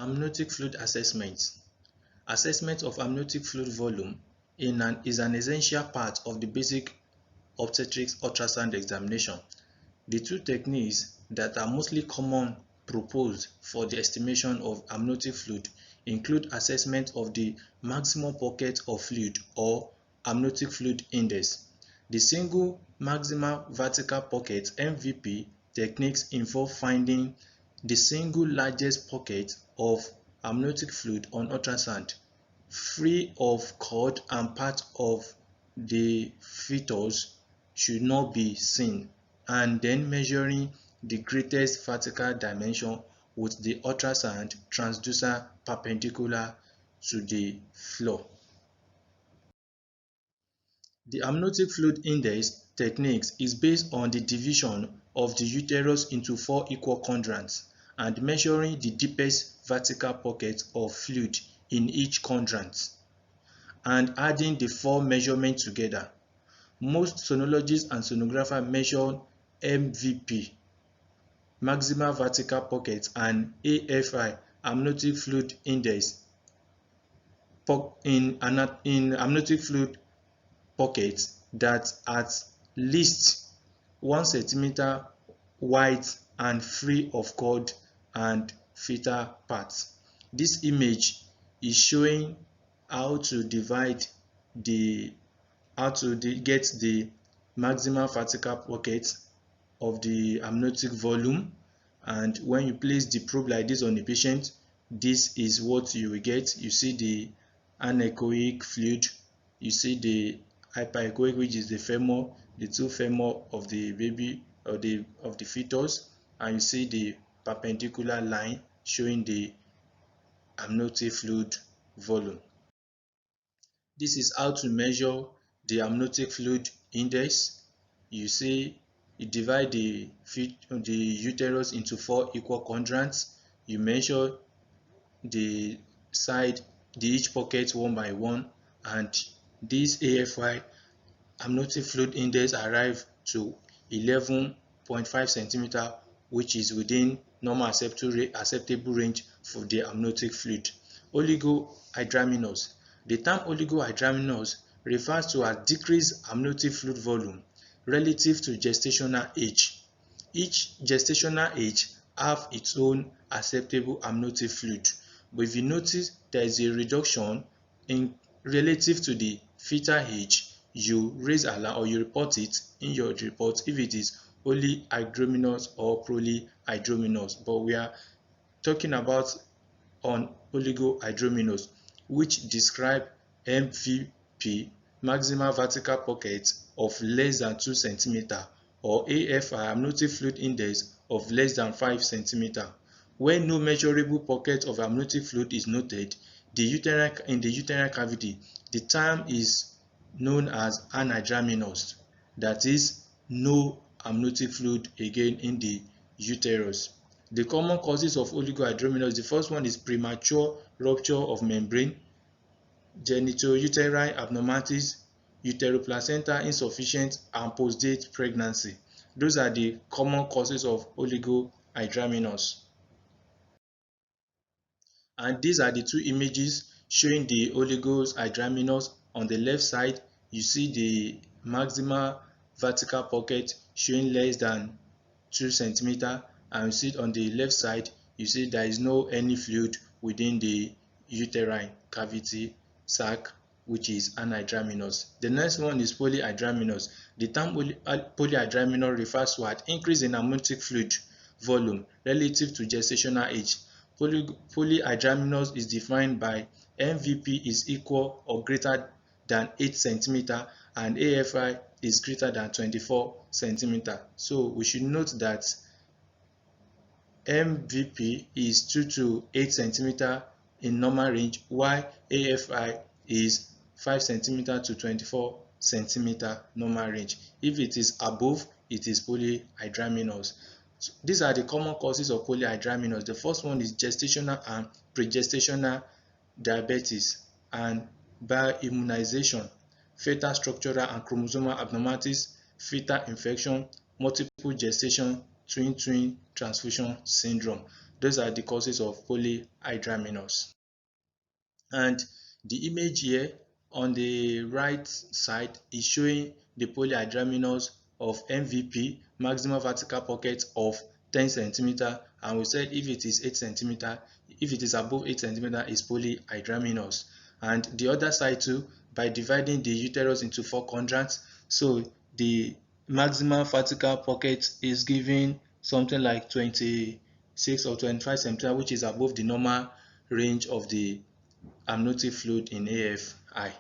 Amniotic fluid assessment. Assessment of amniotic fluid volume is an essential part of the basic obstetrics ultrasound examination. The two techniques that are mostly common proposed for the estimation of amniotic fluid include assessment of the maximum pocket of fluid or amniotic fluid index. The single maximal vertical pocket (MVP) techniques involve finding the single largest pocket of amniotic fluid on ultrasound, free of cord, and part of the fetus should not be seen, and then measuring the greatest vertical dimension with the ultrasound transducer perpendicular to the floor. The amniotic fluid index technique is based on the division of the uterus into 4 equal quadrants and measuring the deepest vertical pocket of fluid in each quadrant and adding the 4 measurements together. Most sonologists and sonographers measure MVP, maximal vertical pocket, and AFI, amniotic fluid index, in amniotic fluid pockets that at least 1 cm wide and free of cord and fetal parts. This image is showing how to get the maximal vertical pocket of the amniotic volume, and when you place the probe like this on the patient, this is what you will get. You see the anechoic fluid, you see the hyperechoic, which is the femur, the 2 femur of the baby or of the fetus, and you see the perpendicular line showing the amniotic fluid volume. This is how to measure the amniotic fluid index. You see, you divide the uterus into 4 equal quadrants. You measure the side, each pocket one by one, and this AFI, amniotic fluid index, arrive to 11.5 cm, which is within normal acceptable range for the amniotic fluid. Oligohydramnios. The term oligohydramnios refers to a decreased amniotic fluid volume relative to gestational age. Each gestational age have its own acceptable amniotic fluid, but if you notice there is a reduction in relative to the fetal age, you raise alarm or you report it in your report if it is polyhydramnios or polyhydramnios. But we are talking about on oligohydramnios, which describe MVP, maximal vertical pocket, of less than 2 cm, or AFI, amniotic fluid index, of less than 5 cm. When no measurable pocket of amniotic fluid is noted in the uterine cavity, the term is known as anhydramnios, that is, no amniotic fluid again in the uterus. The common causes of oligohydramnios, the first one is premature rupture of membrane, genitouterine abnormalities, uteroplacental insufficient, and postdate pregnancy. Those are the common causes of oligohydramnios. And these are the two images showing the oligohydramnios. On the left side, you see the maximal vertical pocket showing less than 2 cm, and you see on the left side, you see there is no any fluid within the uterine cavity sac, which is anhydramnios. The next one is polyhydramnios. The term polyhydramnios refers to an increase in amniotic fluid volume relative to gestational age. Polyhydramnios is defined by MVP is equal or greater than 8 cm and AFI is greater than 24 cm. So we should note that MVP is 2 to 8 cm in normal range, while AFI is 5 cm to 24 cm normal range. If it is above, it is polyhydramnios. So these are the common causes of polyhydramnios. The first one is gestational and pregestational diabetes and bioimmunization, fetal structural and chromosomal abnormalities, fetal infection, multiple gestation, twin transfusion syndrome. Those are the causes of polyhydramnios. And the image here on the right side is showing the polyhydramnios of MVP, maximum vertical pocket of 10 centimeter, and we said if it is 8 centimeter, if it is above 8 centimeter, is polyhydramnios. And the other side too, by dividing the uterus into 4 quadrants, so the maximum vertical pocket is giving something like 26 or 25 centimeter, which is above the normal range of the amniotic fluid in AFI.